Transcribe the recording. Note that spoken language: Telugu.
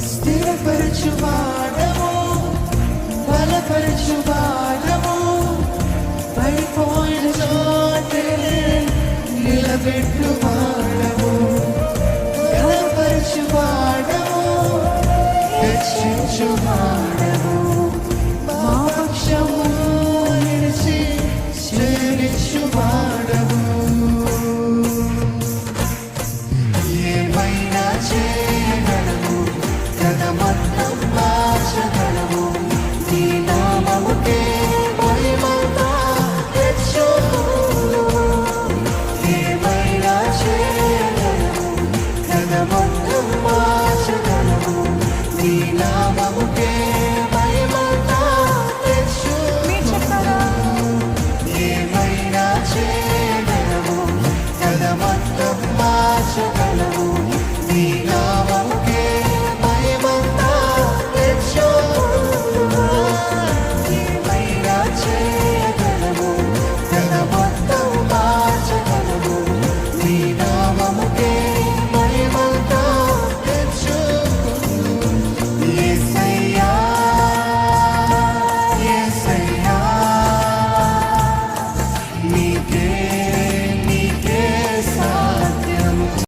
స్థిరపరచువాడవు, బలపరచువాడవు, పడిపోయిన చోటే నిలబెట్టువాడవు, బలపరచువాడవు, హెచ్చించువాడవు, మా పక్షము నిలిచి చేరించువాడవు. ఏమైనా చేయగలవు, జగమంతం మార్చగలవు, నీ నామముకే మహిమంతా తెచ్చుము. ఏమైనా చేయగలవు, జగమంతం మార్చగలవు, నీ నామము